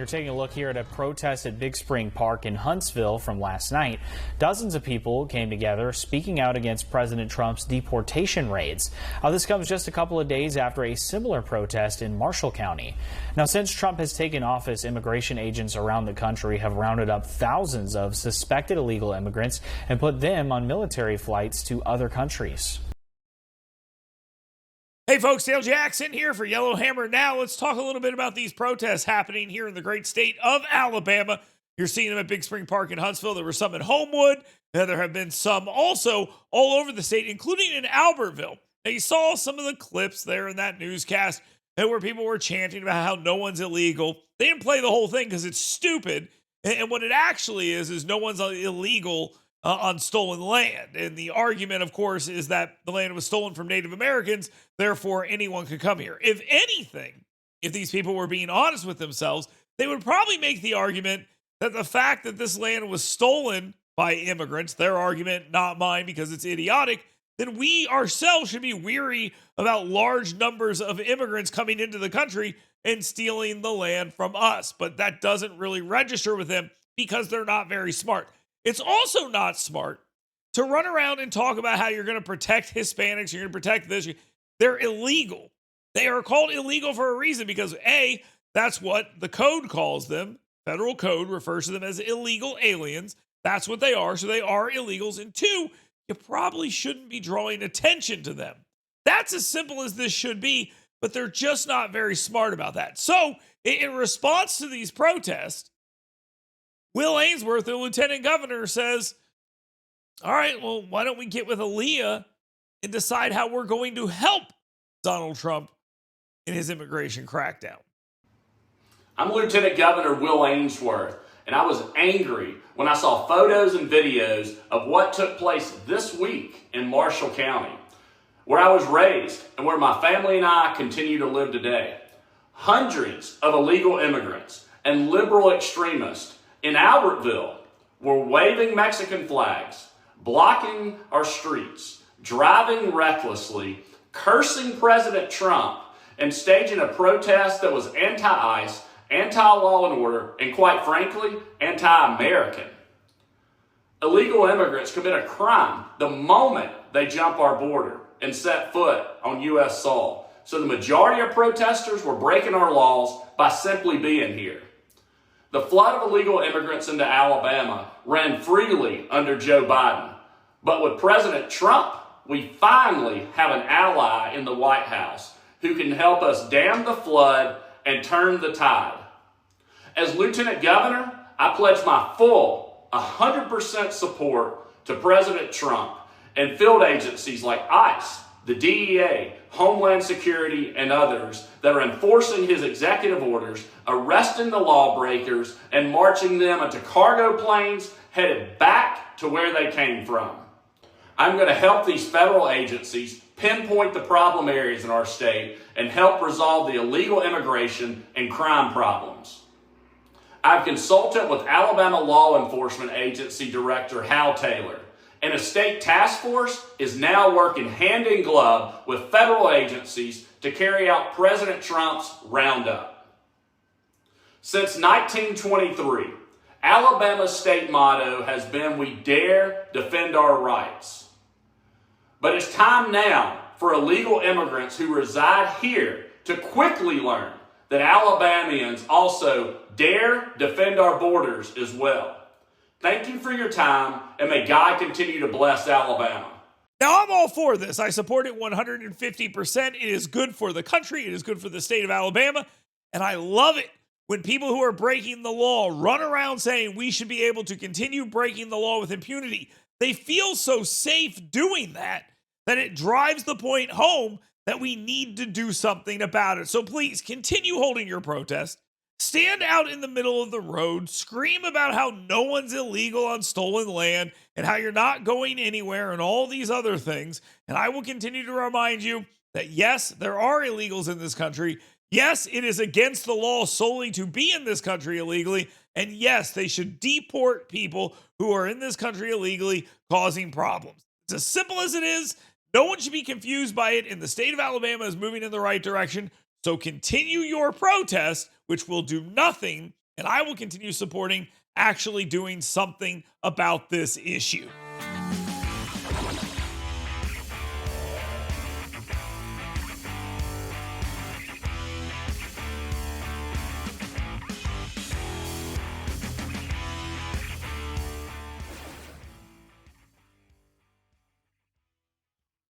taking a look here at a protest at Big Spring Park in Huntsville from last night. Dozens of people came together speaking out against President Trump's deportation raids. This comes just a couple of days after a similar protest in Marshall County. Now, since Trump has taken office, immigration agents around the country have rounded up thousands of suspected illegal immigrants and put them on military flights to other countries. Hey folks, Dale Jackson here for Yellowhammer Now. Let's talk a little bit about these protests happening here in the great state of Alabama. You're seeing them at Big Spring Park in Huntsville. There were some in Homewood. There have been some also all over the state, including in Albertville. Now, you saw some of the clips there in that newscast where people were chanting about how no one's illegal. They didn't play the whole thing because it's stupid. And what it actually is no one's illegal on stolen land. And the argument, of course, is that the land was stolen from Native Americans, therefore anyone could come here. If anything, if these people were being honest with themselves, they would probably make the argument that the fact that this land was stolen by immigrants, their argument, not mine because it's idiotic, then we ourselves should be weary about large numbers of immigrants coming into the country and stealing the land from us. But that doesn't really register with them because they're not very smart. It's also not smart to run around and talk about how you're going to protect Hispanics, you're going to protect this. They're illegal. They are called illegal for a reason because A, that's what the code calls them. Federal code refers to them as illegal aliens. That's what they are. So they are illegals. And two, you probably shouldn't be drawing attention to them. That's as simple as this should be, but they're just not very smart about that. So in response to these protests, Will Ainsworth, the lieutenant governor, says, all right, well, why don't we get with Aaliyah and decide how we're going to help Donald Trump in his immigration crackdown? I'm Lieutenant Governor Will Ainsworth, and I was angry when I saw photos and videos of what took place this week in Marshall County, where I was raised and where my family and I continue to live today. Hundreds of illegal immigrants and liberal extremists in Albertville were waving Mexican flags, blocking our streets, driving recklessly, cursing President Trump, and staging a protest that was anti-ICE, anti-law and order, and quite frankly, anti-American. Illegal immigrants commit a crime the moment they jump our border and set foot on U.S. soil. So the majority of protesters were breaking our laws by simply being here. The flood of illegal immigrants into Alabama ran freely under Joe Biden. But with President Trump, we finally have an ally in the White House who can help us dam the flood and turn the tide. As Lieutenant Governor, I pledge my full 100% support to President Trump and field agencies like ICE, the DEA, Homeland Security, and others that are enforcing his executive orders, arresting the lawbreakers, and marching them into cargo planes headed back to where they came from. I'm going to help these federal agencies pinpoint the problem areas in our state and help resolve the illegal immigration and crime problems. I've consulted with Alabama Law Enforcement Agency Director Hal Taylor, and a state task force is now working hand in glove with federal agencies to carry out President Trump's roundup. Since 1923, Alabama's state motto has been, "We dare defend our rights." But it's time now for illegal immigrants who reside here to quickly learn that Alabamians also dare defend our borders as well. Thank you for your time, and may God continue to bless Alabama. Now, I'm all for this. I support it 150%. It is good for the country. It is good for the state of Alabama. And I love it when people who are breaking the law run around saying we should be able to continue breaking the law with impunity. They feel so safe doing that it drives the point home that we need to do something about it. So please continue holding your protest. Stand out in the middle of the road, scream about how no one's illegal on stolen land and how you're not going anywhere and all these other things. And I will continue to remind you that yes, there are illegals in this country. Yes, it is against the law solely to be in this country illegally. And yes, they should deport people who are in this country illegally causing problems. It's as simple as it is. No one should be confused by it, and the state of Alabama is moving in the right direction. So continue your protest, which will do nothing And I will continue supporting actually doing something about this issue.